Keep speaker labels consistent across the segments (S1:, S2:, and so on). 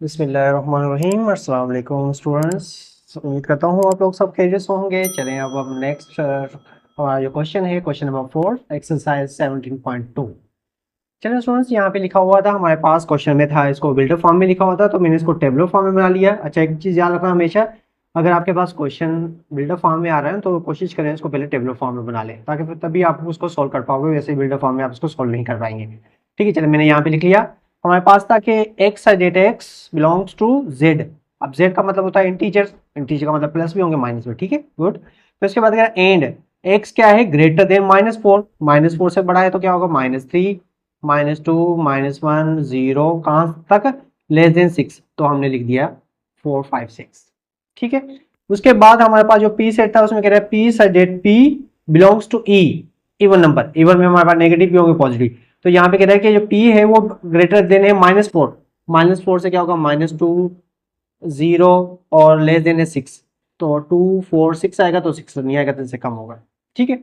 S1: बिस्मिल्लाहिर्रहमानिर्रहीम। अस्सलाम वालेकुम स्टूडेंट्स, उम्मीद करता हूँ आप लोग सब खैरियत से होंगे। चलें अब हम नेक्स्ट हमारा जो क्वेश्चन है, क्वेश्चन नंबर 4, एक्सरसाइज 17.2। चलिए स्टूडेंट्स, यहाँ पे लिखा हुआ था हमारे पास, क्वेश्चन में था, इसको बिल्डर फॉर्म में लिखा हुआ था तो मैंने इसको टेबलर फॉर्म में बना लिया। अच्छा, एक चीज़ याद रखना हमेशा, अगर आपके पास क्वेश्चन बिल्डर फॉर्म में आ रहा है तो कोशिश करें इसको पहले टेबलर फॉर्म में बना लें, ताकि फिर तभी आप उसको सॉल्व कर पाओगे। वैसे बिल्डर फॉर्म में आप उसको सॉल्व नहीं कर पाएंगे। ठीक है, चलिए मैंने यहाँ पे लिख लिया। हमारे पास था कि x that x belongs to Z. अब जेड का मतलब होता है इंटीजर, इंटीजर का मतलब प्लस भी होंगे माइनस में। ठीक है, गुड। फिर उसके बाद एंड एक्स क्या है, ग्रेटर देन -4, -4 से बड़ा है तो क्या होगा, -3, -2, -1, 0, कहाँ तक, लेस देन 6, तो हमने लिख दिया 4, 5, 6। ठीक है, उसके बाद हमारे पास जो पी सेट था उसमें कह रहा है P set P belongs to E, even number. Even में हमारे पास नेगेटिव भी होंगे पॉजिटिव, तो यहाँ पे कह रहा है कि जो पी है वो ग्रेटर देन है -4, -4 से क्या होगा, -2, 0 और लेस देन है 6, तो 2, 4, 6 आएगा तो 6 नहीं आएगा तो इससे कम होगा। ठीक है,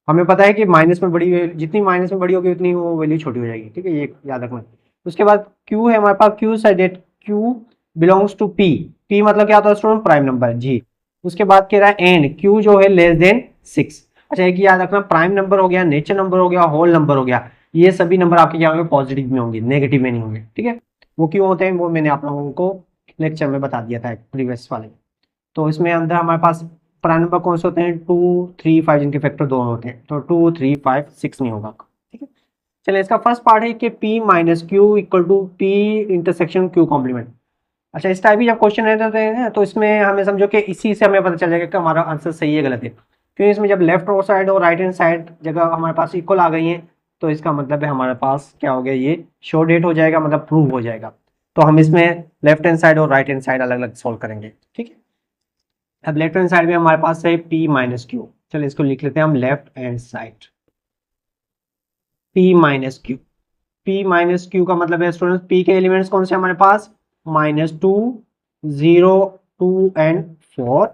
S1: हमें पता है कि माइनस में बड़ी, जितनी माइनस में बड़ी होगी उतनी वो वैल्यू छोटी हो जाएगी। ठीक है, ये याद रखना। उसके बाद क्यू है हमारे पास, Q sided Q belongs to P. P मतलब क्या होता है स्टूडेंट, प्राइम नंबर जी। उसके बाद कह रहा है एंड क्यू जो है लेस देन 6। अच्छा, एक याद रखना, प्राइम नंबर हो गया, नेचर नंबर हो गया, होल नंबर हो गया, ये सभी नंबर आपके क्या होंगे, पॉजिटिव में होंगे, नेगेटिव में नहीं होंगे। ठीक है, वो क्यों होते हैं वो मैंने आप लोगों को लेक्चर में बता दिया था प्रीवियस वाले। तो इसमें अंदर हमारे पास प्राइम नंबर कौन से होते हैं, 2, 3, 5, जिनके फैक्टर दोनों होते हैं, तो 2, 3, 5, 6 नहीं होगा। ठीक है, चलिए इसका फर्स्ट पार्ट है कि P minus Q equal to P intersection Q complement. अच्छा, इस टाइप की जब क्वेश्चन रहते हैं तो इसमें हमें समझो कि इसी से हमें पता चल जाएगा कि हमारा आंसर सही है गलत है, क्योंकि इसमें जब लेफ्ट साइड और राइट हैंड साइड जगह हमारे पास इक्वल आ गई है तो इसका मतलब है हमारे पास क्या हो गया, ये शो डेट हो जाएगा, मतलब प्रूव हो जाएगा। तो हम इसमें लेफ्ट हैंड साइड और राइट हैंड साइड अलग अलग सोल्व करेंगे। ठीक है, अब लेफ्ट हैंड साइड में हमारे पास है P माइनस क्यू। चलिए इसको लिख लेते हैं हम left hand side, P minus Q. P minus Q का मतलब है स्टूडेंट, P के एलिमेंट्स कौन से हमारे पास, -2, 0, 2 एंड 4।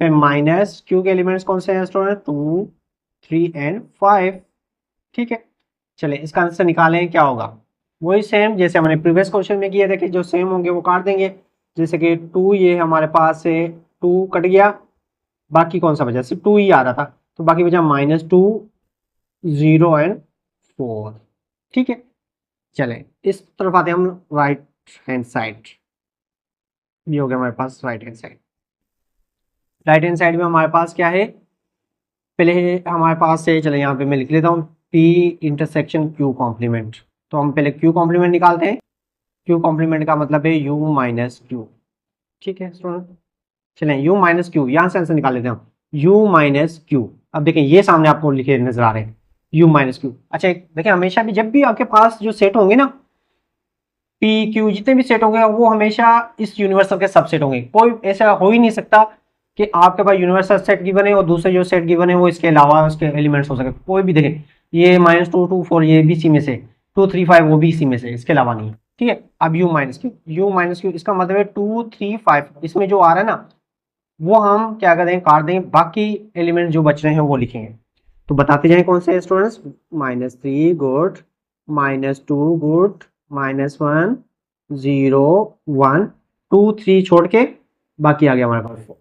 S1: फिर माइनस क्यू के एलिमेंट्स कौन से हैं स्टूडेंट, 2, 3 एंड 5। ठीक है, चलिए इसका आंसर निकालें, क्या होगा, वही सेम जैसे हमने प्रीवियस क्वेश्चन में किया था कि जो सेम होंगे वो काट देंगे। जैसे कि 2 ये हमारे पास है, 2 कट गया, बाकी कौन सा बचा, सिर्फ 2 ही आ रहा था, तो बाकी बचा -2, 0 एंड 4। ठीक है, चलें इस तरफ आते हैं हम, राइट हैंड साइड। ये हो गया हमारे पास right hand side. Right hand side में हमारे पास क्या है, पहले हमारे पास है, चले यहाँ पे मैं लिख लेता हूँ P इंटरसेक्शन Q कॉम्प्लीमेंट। तो हम पहले Q कॉम्प्लीमेंट निकालते हैं। Q कॉम्प्लीमेंट का मतलब है U माइनस क्यू। ठीक है स्टूडेंट, चलें U माइनस क्यू, यहाँ से आंसर निकाल लेते हैं हम, U माइनस क्यू। अब देखें ये सामने आपको लिखे नजर आ रहे हैं U माइनस क्यू। अच्छा, देखें हमेशा भी जब भी आपके पास जो सेट होंगे ना, P Q जितने भी सेट होंगे वो हमेशा इस यूनिवर्सल के सबसेट होंगे। कोई ऐसा हो ही नहीं सकता कि आपके पास यूनिवर्सल सेट गिवन है और दूसरे जो सेट गिवन है वो इसके अलावा उसके एलिमेंट्स हो सके। कोई भी देखें, ये -2, 2, 4 ये भी इसी में से, 2, 3, 5 वो भी इसी में से, इसके अलावा नहीं। ठीक है, अब U माइनस क्यू इसका मतलब है 2, 3, 5, इसमें जो आ रहा है ना वो हम क्या कर देंगे, काट देंगे, बाकी एलिमेंट जो बच रहे हैं वो लिखेंगे। तो बताते जाएं कौन से स्टूडेंट्स, -3 गुड, -2 गुड, -1, 0, 1, 2, 3 छोड़ के बाकी आ गया हमारे पास 4।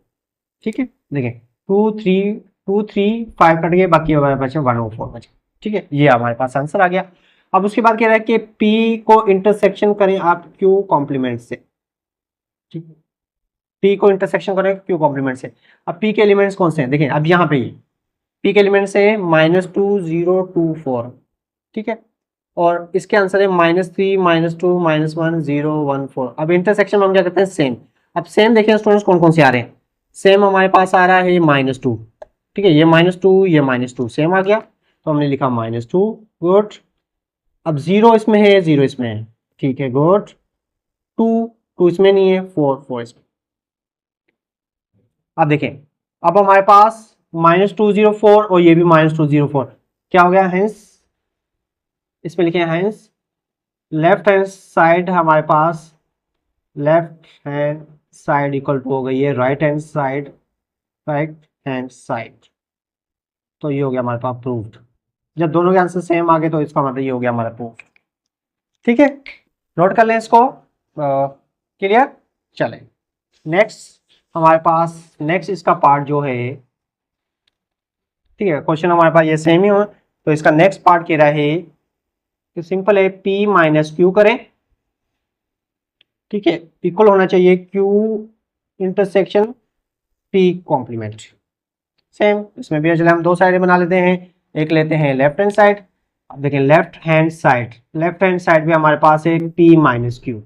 S1: ठीक है, देखें 2, 3, 2, 3, 5 कट गए, बाकी हमारे पास 1 और 4 बचे। ठीक है, ये हमारे पास आंसर आ गया। अब उसके बाद कह रहा है कि P को इंटरसेक्शन करें आप Q कॉम्प्लीमेंट से। ठीक है, P को इंटरसेक्शन करें Q कॉम्प्लीमेंट से। अब P के एलिमेंट्स कौन से हैं, देखें अब यहाँ पे ये P के एलिमेंट्स है -2, 0, 2, 4। ठीक है, और इसके आंसर है -3, -2, -1, 0, 1, 4। अब इंटरसेक्शन में हम क्या करते हैं, सेम। अब सेम देखें स्टूडेंट्स कौन कौन से आ रहे हैं, सेम हमारे पास आ रहा है -2। ठीक है, ये -2 ये -2 सेम आ गया, तो हमने लिखा -2 गुड। अब 0 इसमें है, 0 इसमें है, ठीक है गुड। 2, 2 इसमें नहीं है, 4, 4 इसमें। अब देखें, अब हमारे पास -204 और ये भी -204, क्या हो गया, हेंस इसमें लिखे हेंस लेफ्ट हैंड साइड हमारे पास, left hand side equal to हो गई है right hand side, right hand side. तो ये हो गया हमारे पास प्रूव्ड। जब दोनों के आंसर सेम आ गए तो इसका मतलब ये हो गया हमारा प्रूफ। ठीक है, नोट कर लें इसको। क्लियर। चले नेक्स्ट हमारे पास नेक्स्ट इसका पार्ट जो है, ठीक है, क्वेश्चन हमारे पास ये सेम ही हो, तो इसका नेक्स्ट पार्ट कह रहा है कि सिंपल है P माइनस क्यू करें, ठीक है, इक्वल होना चाहिए Q intersection P complement. Same इसमें भी चले हम दो साइड बना लेते हैं, एक लेते हैं लेफ्ट हैंड साइड। अब देखें लेफ्ट हैंड साइड भी हमारे पास है P माइनस क्यू,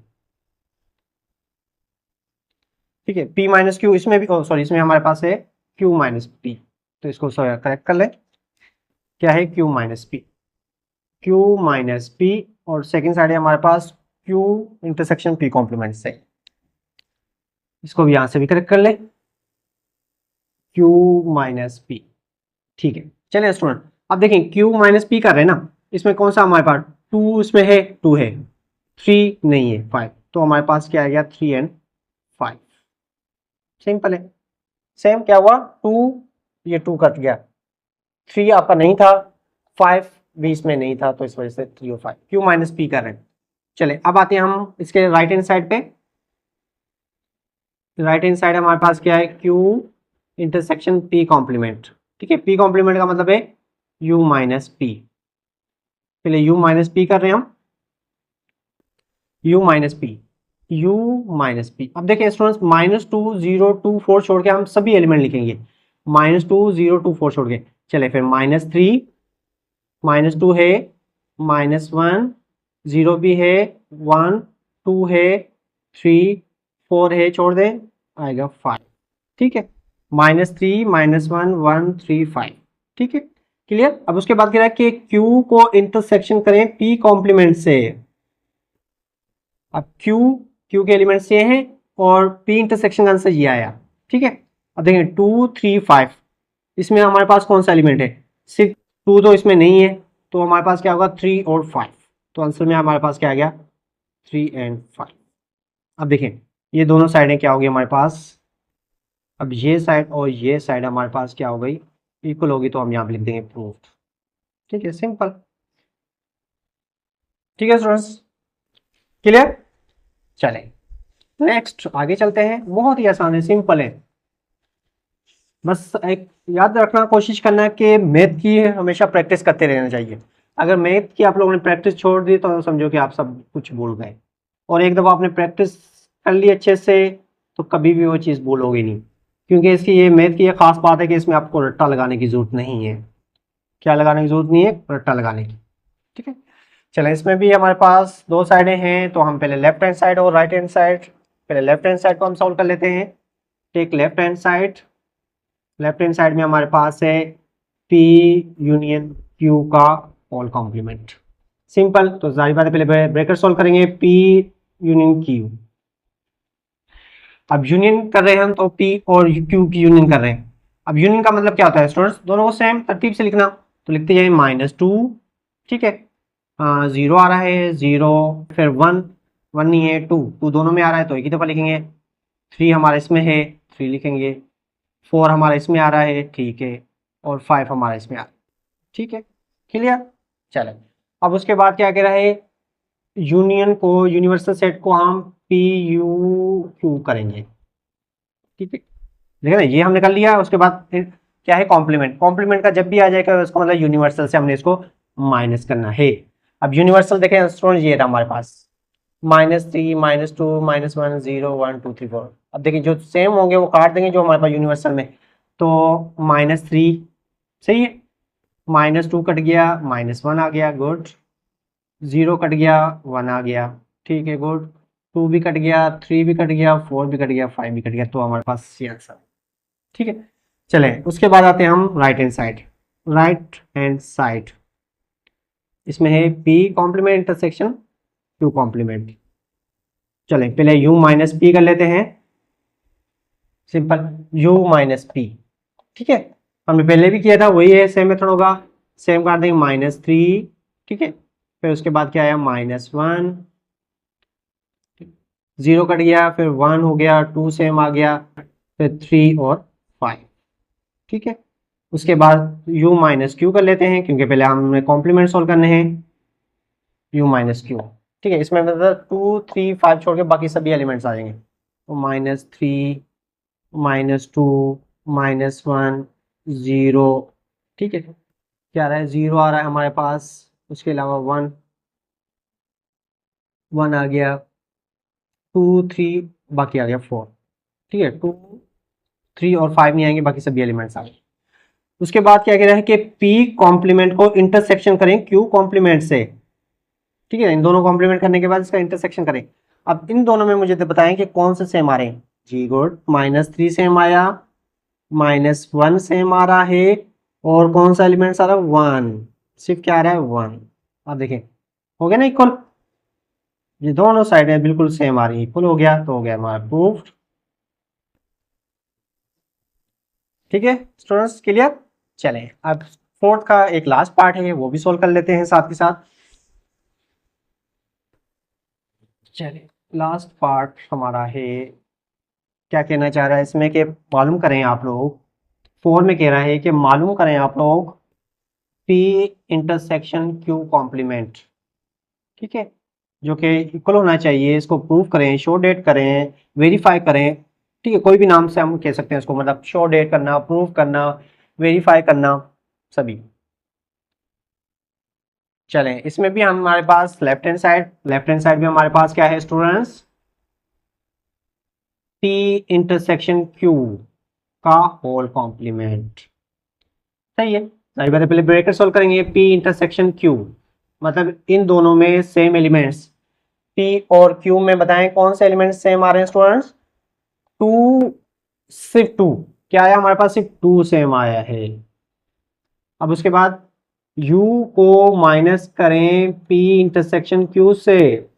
S1: ठीक है, P माइनस क्यू, इसमें भी सॉरी इसमें हमारे पास है Q माइनस P, तो इसको करेक्ट कर ले, क्या है Q माइनस P और सेकेंड साइड है हमारे पास Q इंटरसेक्शन P कॉम्प्लीमेंट से, इसको भी यहां से भी करेक्ट कर ले Q माइनस P, ठीक है। चलिए स्टूडेंट अब देखें Q माइनस P कर रहे हैं ना, इसमें कौन सा हमारे पास 2 इसमें है, 2 है, 3 नहीं है 5, तो हमारे पास क्या आ गया 3 एंड 5, सिंपल है। सेम क्या हुआ 2, ये 2 कट गया, 3 आपका नहीं था, 5 भी इसमें नहीं था, तो इस वजह से 3 और 5 Q माइनस P कर रहे हैं। चले अब आते हैं हम इसके राइट हैंड साइड पे, राइट हैंड साइड हमारे पास क्या है Q इंटरसेक्शन P कॉम्प्लीमेंट, ठीक है, P कॉम्प्लीमेंट का मतलब है U माइनस P, पहले U माइनस P कर रहे हैं हम, U माइनस P। अब देखिए स्टूडेंट्स -2 0 2 4 छोड़ के हम सभी एलिमेंट लिखेंगे, -2 0 2 4 छोड़ के, चले फिर -3 -2 है, -1 0 भी है, 1 2 है, 3 4 है, छोड़ दें आएगा 5, ठीक है, -3 -1 1 3 5, ठीक है, क्लियर। अब उसके बाद कह रहा है कि Q को इंटरसेक्शन करें P कॉम्प्लीमेंट से, अब Q के एलिमेंट्स ये हैं और P इंटरसेक्शन आंसर ये आया, ठीक है। अब देखें 2 3 5, इसमें हमारे पास कौन सा एलिमेंट है, सिर्फ 2 तो इसमें नहीं है, तो हमारे पास क्या होगा 3 और 5, तो आंसर में हमारे पास क्या आ गया 3 एंड 5। अब देखें ये दोनों साइडें क्या होगी हमारे पास, अब ये साइड और ये साइड हमारे पास क्या हो गई इक्वल होगी, तो हम यहाँ पे लिख देंगे प्रूफ, ठीक है, सिंपल, ठीक है स्टूडेंट्स, क्लियर। चले नेक्स्ट आगे चलते हैं, बहुत ही आसान है, सिंपल है, बस एक याद रखना कोशिश करना कि मैथ की हमेशा प्रैक्टिस करते रहना चाहिए, अगर मैथ की आप लोगों ने प्रैक्टिस छोड़ दी तो समझो कि आप सब कुछ भूल गए, और एक दफ़ा आपने प्रैक्टिस कर ली अच्छे से तो कभी भी वो चीज़ भूलोगे नहीं, क्योंकि इसकी ये मैथ की ये खास बात है कि इसमें आपको रट्टा लगाने की ज़रूरत नहीं है, क्या लगाने की ज़रूरत नहीं है, रट्टा लगाने की, ठीक है। चलें इसमें भी हमारे पास दो साइडें हैं, तो हम पहले लेफ्ट हैंड साइड और राइट हैंड साइड, पहले लेफ्ट हैंड साइड को हम सॉल्व कर लेते हैं, टेक लेफ्ट हैंड साइड में हमारे पास है P यूनियन Q का होल कॉम्प्लीमेंट, सिंपल, तो जाहिर बात है पहले ब्रैकेट सॉल्व करेंगे P यूनियन Q, अब यूनियन कर रहे हैं हम तो P और Q की यूनियन कर रहे हैं, अब यूनियन का मतलब क्या होता है स्टूडेंट्स, दोनों को सेम तरतीब से लिखना, तो लिखते जाए -2, ठीक है, 0 आ रहा है 0, फिर 1 नहीं है, 2 दोनों में आ रहा है तो एक ही दफ़ा लिखेंगे, 3 हमारा इसमें है 3 लिखेंगे, 4 हमारा इसमें आ रहा है, ठीक है, और 5 हमारा इसमें आ रहा है, ठीक है, क्लियर। चले अब उसके बाद क्या कह रहा है, यूनियन को यूनिवर्सल सेट को हम PU करेंगे, ठीक है, देखिए ना ये हमने कर लिया, उसके बाद फिर क्या है कॉम्प्लीमेंट का जब भी आ जाएगा उसका मतलब यूनिवर्सल से हमने इसको माइनस करना है। अब यूनिवर्सल देखें स्टूडेंट ये रहा हमारे पास -3 -2 -1 0 1 2 3 4, अब देखिए जो सेम होंगे वो काट देंगे जो हमारे पास यूनिवर्सल में, तो -3 सही है, -2 कट गया, -1 आ गया, गुड, 0 कट गया, 1 आ गया, ठीक है, गुड, 2 भी कट गया, 3 भी कट गया, 4 भी कट गया, 5 भी कट गया, तो हमारे पास ये आंसर, ठीक है। चले उसके बाद आते हैं हम राइट हैंड साइड, इसमें है P complement intersection Q complement, चलें पहले U माइनस P कर लेते हैं, सिंपल U माइनस P, ठीक है, हमने पहले भी किया था वही है, सेम मेथड होगा, सेम कर देंगे -3, ठीक है, फिर उसके बाद क्या आया -1, 0 कट गया, फिर 1 हो गया, 2 सेम आ गया, फिर 3 और 5, ठीक है, उसके बाद U माइनस Q कर लेते हैं क्योंकि पहले हमें कॉम्प्लीमेंट सॉल्व करने हैं, U माइनस Q, ठीक है, इसमें मतलब 2 3 5 छोड़ के बाकी सभी एलिमेंट्स आ जाएंगे। तो -3 -2 -1 0, ठीक है, क्या आ रहा है, 0 आ रहा है हमारे पास, उसके अलावा 1 1 आ गया, 2 3 बाकी आ गया 4, ठीक है, 2 3 और 5 नहीं आएंगे, बाकी सभी एलिमेंट्स आ गए। उसके बाद क्या कह रहा है कि P कॉम्प्लीमेंट को इंटरसेक्शन करें Q कॉम्प्लीमेंट से, ठीक है, इन दोनों कॉम्प्लीमेंट करने के बाद इसका इंटरसेक्शन करें। अब इन दोनों में मुझे तो बताएं कि कौन से सेम आ रहे हैं। जी गुड, -3 सेम आया, -1 सेम आ रहा है, और कौन सा एलिमेंट्स आ रहा है, 1, सिर्फ क्या आ रहा है 1। अब देखें, हो गया ना इक्वल, ये दोनों साइडें बिल्कुल सेम आ रही है, इक्वल हो गया, तो हो गया हमारा प्रूफ। ठीक है स्टूडेंट्स, क्लियर। चलें अब फोर्थ का एक लास्ट पार्ट है, वो भी सोल्व कर लेते हैं साथ के साथ। चलिए लास्ट पार्ट हमारा है, क्या कहना चाह रहा है इसमें कि मालूम करें आप लोग, 4 में कह रहा है कि मालूम करें आप लोग P इंटरसेक्शन Q कॉम्प्लीमेंट, ठीक है, जो कि इक्वल होना चाहिए, इसको प्रूफ करें, शो डेट करें, वेरीफाई करें, ठीक है, कोई भी नाम से हम कह सकते हैं इसको, मतलब शो डेट करना, प्रूफ करना, वेरीफाई करना, सभी। चलें इसमें भी हमारे पास लेफ्ट हैंड साइड में हमारे पास क्या है स्टूडेंट्स, P इंटरसेक्शन Q का होल कॉम्प्लीमेंट, सही है, सारी बातें पहले ब्रैकेट सॉल्व करेंगे। P इंटरसेक्शन Q मतलब इन दोनों में सेम एलिमेंट्स, P और Q में बताएं कौन से एलिमेंट्स सेम आ रहे हैं स्टूडेंट्स, 2, सिर्फ 2, क्या आया हमारे पास, सिर्फ 2 सेम आया है। अब उसके बाद U को माइनस करें P इंटरसेक्शन Q से,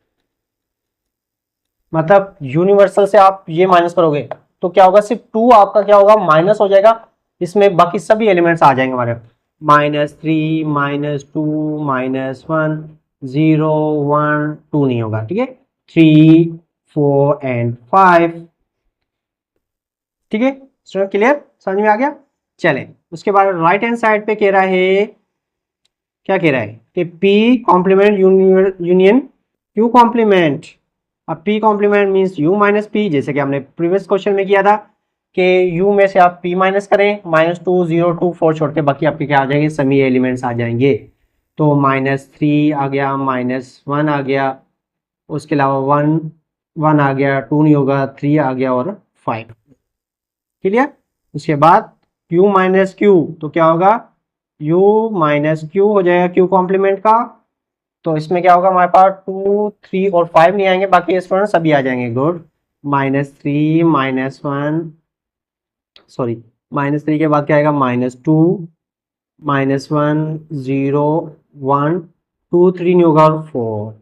S1: मतलब यूनिवर्सल से आप ये माइनस करोगे तो क्या होगा, सिर्फ 2 आपका क्या होगा, माइनस हो जाएगा, इसमें बाकी सभी एलिमेंट्स आ जाएंगे हमारे, -3 -2 -1 0 1 2 नहीं होगा, ठीक है, 3 4 एंड 5, ठीक है स्टूडेंट, क्लियर, समझ में आ गया। चलें उसके बाद राइट हैंड साइड पे कह रहा है, क्या कह रहा है कि P complement union Q complement. अब P complement means U minus P, जैसे कि हमने प्रीवियस क्वेश्चन में किया था कि U में से आप P माइनस करें, -2 0 2 4 छोड़ के बाकी आपके क्या आ जाएंगे, सभी एलिमेंट्स आ जाएंगे। तो -3 आ गया, -1 आ गया, उसके अलावा 1 आ गया, 2 नहीं होगा, 3 आ गया और 5, क्लियर। उसके बाद Q माइनस Q तो क्या होगा, U माइनस Q हो जाएगा Q कॉम्प्लीमेंट का, तो इसमें क्या होगा हमारे पास 2 3 और 5 नहीं आएंगे, बाकी स्टूडेंट सभी आ जाएंगे, गुड। -3 -1 सॉरी, -3 के बाद क्या आएगा, -2 -1 0 1 2 3 नहीं होगा और 4,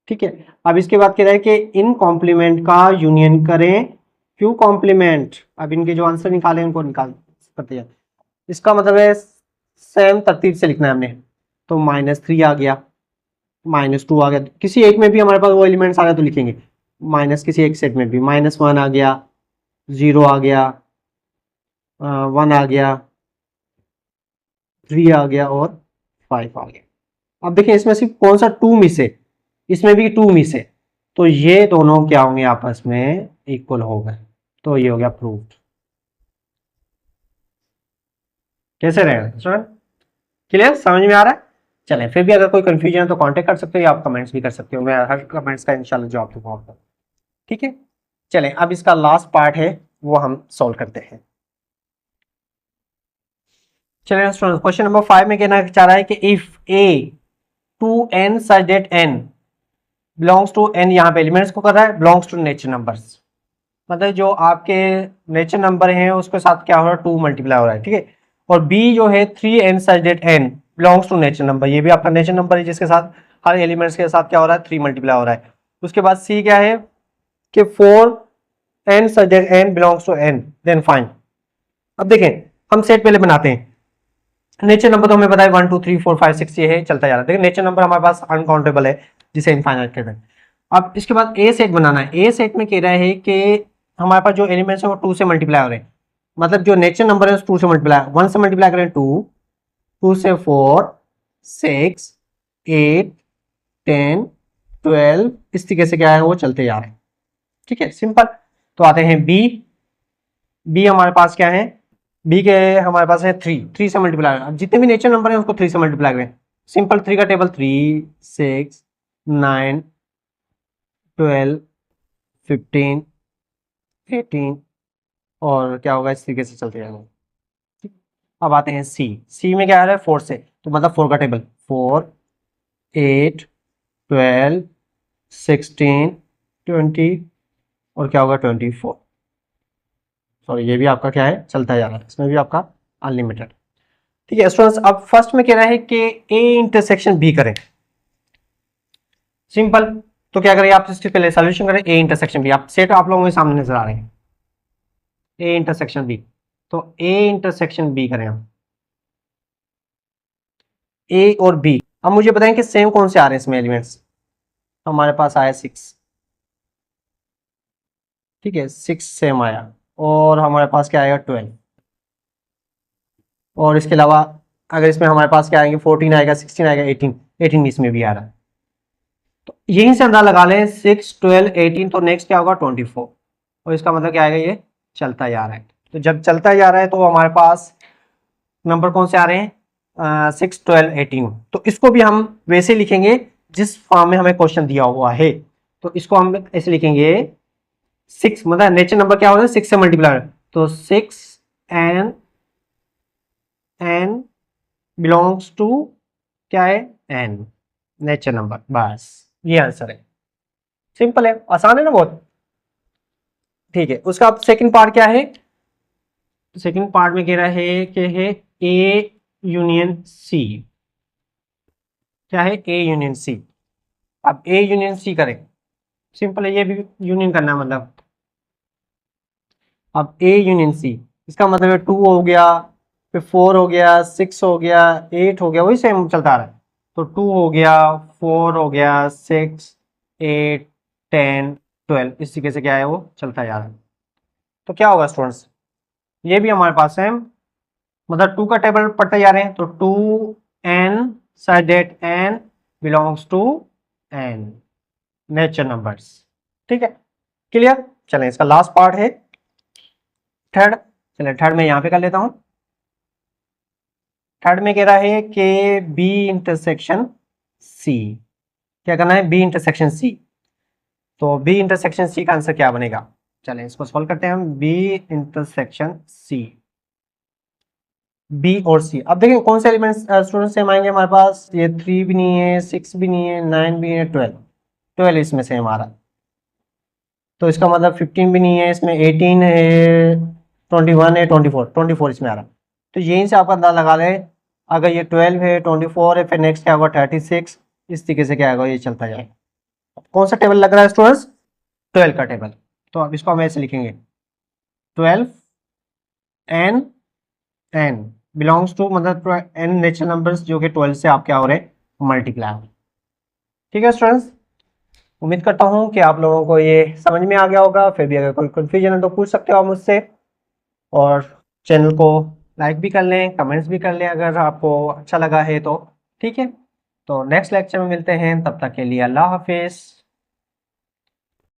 S1: ठीक है। अब इसके बाद कह रहा है कि इन कॉम्प्लीमेंट का यूनियन करें Q कॉम्प्लीमेंट। अब इनके जो आंसर निकाले उनको निकाल करते हैं, इसका मतलब है सेम तरतीब से लिखना है हमने। तो -3 आ गया, -2 आ गया, किसी एक में भी हमारे पास वो एलिमेंट्स आ गया तो लिखेंगे, माइनस किसी एक सेट में भी, -1 आ गया, 0 आ गया, 1 आ गया, 3 आ गया और 5 आ गया। अब देखिए इसमें सिर्फ कौन सा 2 मिस है, इसमें भी 2 मिस है, तो ये दोनों क्या होंगे, आपस में इक्वल हो गए, तो ये हो गया प्रूफ। कैसे रहेगा स्टूडेंट, क्लियर, समझ में आ रहा है। चलें फिर भी अगर कोई कंफ्यूजन है तो कांटेक्ट कर सकते हो या आप कमेंट्स भी कर सकते हो, मैं हर कमेंट्स का इंशाल्लाह जवाब दूंगा, ठीक है। चलें अब इसका लास्ट पार्ट है वो हम सॉल्व करते हैं। चलिए स्टूडेंट क्वेश्चन नंबर 5 में कहना चाह रहा है कि if A two n such that n belongs to N, यहाँ पे एलिमेंट्स को कर रहा है, बिलोंग्स टू नेचर नंबर्स, मतलब जो आपके नेचर नंबर हैं उसके साथ क्या हो रहा है, 2 मल्टीप्लाई हो रहा है, ठीक है। और बी जो है 3n such that n belongs to nature number, ये भी आपका नेचर नंबर है जिसके साथ हर एलिमेंट्स के साथ क्या हो रहा है, 3 मल्टीप्लाई हो रहा है। उसके बाद सी क्या है कि 4n such that n belongs to n, then find. अब देखें हम सेट पहले बनाते हैं, नेचर नंबर तो हमें पता है 1 2 3 4 5 6 ये है, चलता जा रहा है, देखिए नेचर नंबर हमारे पास अनकाउंटेबल है जिसे इनफाइनाइट कहते हैं। अब इसके बाद ए सेट बनाना है, ए सेट में कह रहा है कि हमारे पास जो एलिमेंट्स है वो 2 से मल्टीप्लाई हो रहे हैं, मतलब जो नेचर नंबर है 2 से मल्टीप्लाई, 1 से मल्टीप्लाई करें 2, 2 से 4 6 8 10 12 इस तरीके से क्या है वो चलते जा रहे हैं। ठीक है, सिंपल। तो आते हैं बी। बी हमारे पास क्या है, बी के हमारे पास है 3 से मल्टीप्लाई। अब जितने भी नेचुरल नंबर है उसको 3 से मल्टीप्लाई करें। सिंपल, 3 का टेबल 3, 6, 9, 12, 15, 18 और क्या होगा, इस तरीके से चलते जाएंगे। अब आते हैं सी। सी में क्या आ रहा है 4 से, तो मतलब 4 का टेबल 4, 8, 12, 16, 20 और क्या होगा 24। सॉरी, ये भी आपका क्या है चलता जा रहा है, इसमें भी आपका अनलिमिटेड। ठीक है स्टूडेंट्स, अब फर्स्ट में कह रहा है कि ए इंटरसेक्शन बी करें। सिंपल, तो क्या करें आप, इसके पहले सॉल्यूशन करें। ए इंटरसेक्शन बी, आप सेट आप लोगों के सामने नजर आ रहे हैं, ए इंटरसेक्शन बी। तो ए इंटरसेक्शन बी करें हम, ए और बी। अब मुझे बताएं कि सेम कौन से आ रहे हैं इसमें एलिमेंट्स। हमारे पास आया 6, ठीक है 6 सेम आया, और हमारे पास क्या आएगा 12, और इसके अलावा अगर इसमें हमारे पास क्या आएंगे 14 आएगा, 16 आएगा, 18 भी इसमें भी आ रहा है। तो यहीं से अंदाजा लगा लें 6, 12, 18, तो नेक्स्ट क्या होगा 24, और इसका मतलब क्या आएगा, ये चलता जा रहा है। तो जब चलता जा रहा है तो हमारे पास नंबर कौन से आ रहे हैं 6, 12, 18। तो इसको भी हम वैसे लिखेंगे जिस फॉर्म में हमें क्वेश्चन दिया हुआ है। तो इसको हम ऐसे लिखेंगे 6, मतलब नेचुरल नंबर क्या होगा 6 से मल्टीप्लाई, तो 6 n बिलोंग्स टू क्या है n, नेचुरल नंबर। बस ये आंसर है, सिंपल है, आसान है ना बहुत। ठीक है, उसका सेकंड पार्ट क्या है, सेकंड पार्ट में कह रहा है कि है ए यूनियन सी। क्या है, ए यूनियन सी। अब ए यूनियन सी करें, सिंपल है, ये भी यूनियन करना है मतलब। अब ए यूनियन सी, इसका मतलब है 2 हो गया, फिर 4 हो गया, 6 हो गया, 8 हो गया, वही सेम चलता आ रहा है। तो 2 हो गया, 4 हो गया, 6, 8, 10, 12, इस तरीके से क्या है वो चलता जा रहा है। तो क्या होगा स्टूडेंट्स, ये भी हमारे पास है, मतलब 2 का टेबल पढ़ते जा रहे हैं, तो 2n such that n belongs to n natural numbers. ठीक है, क्लियर। चलें, इसका लास्ट पार्ट है थर्ड। चलें थर्ड में यहां पे कर लेता हूं। थर्ड में कह रहा है कि बी इंटरसेक्शन सी। क्या करना है, बी इंटरसेक्शन सी। तो बी इंटरसेक्शन सी का आंसर क्या बनेगा, चलें इसको सॉल्व करते हैं हम। बी इंटरसेक्शन सी, बी और सी। अब देखिए कौन से एलिमेंट्स स्टूडेंट सेम आएंगे हमारे पास, ये 3 भी नहीं है, 6 भी नहीं है, 9 भी है, 12 इसमें सेम आ रहा है। तो इसका मतलब 15 भी नहीं है, इसमें 18 है, 21 है, 24 इसमें आ रहा है। तो यहीं से आप अंदाजा लगा लें, अगर ये 12 है, 24 है, फिर नेक्स्ट क्या होगा 36, इस तरीके से क्या होगा ये चलता जाएगा। कौन सा टेबल लग रहा है स्टूडेंट्स, 12 का टेबल। तो अब इसको हम ऐसे लिखेंगे 12 n n बिलोंग्स टू, मतलब n नेचुरल नंबर्स जो कि 12 से आप क्या हो रहे हैं मल्टीप्लाई हो रहे हैं। ठीक है स्टूडेंट्स, उम्मीद करता हूं कि आप लोगों को ये समझ में आ गया होगा। फिर भी अगर कोई कंफ्यूजन है तो पूछ सकते हो आप मुझसे, और चैनल को लाइक भी कर लें, कमेंट्स भी कर लें अगर आपको अच्छा लगा है तो। ठीक है, तो नेक्स्ट लेक्चर में मिलते हैं, तब तक के लिए अल्लाह हाफिज़।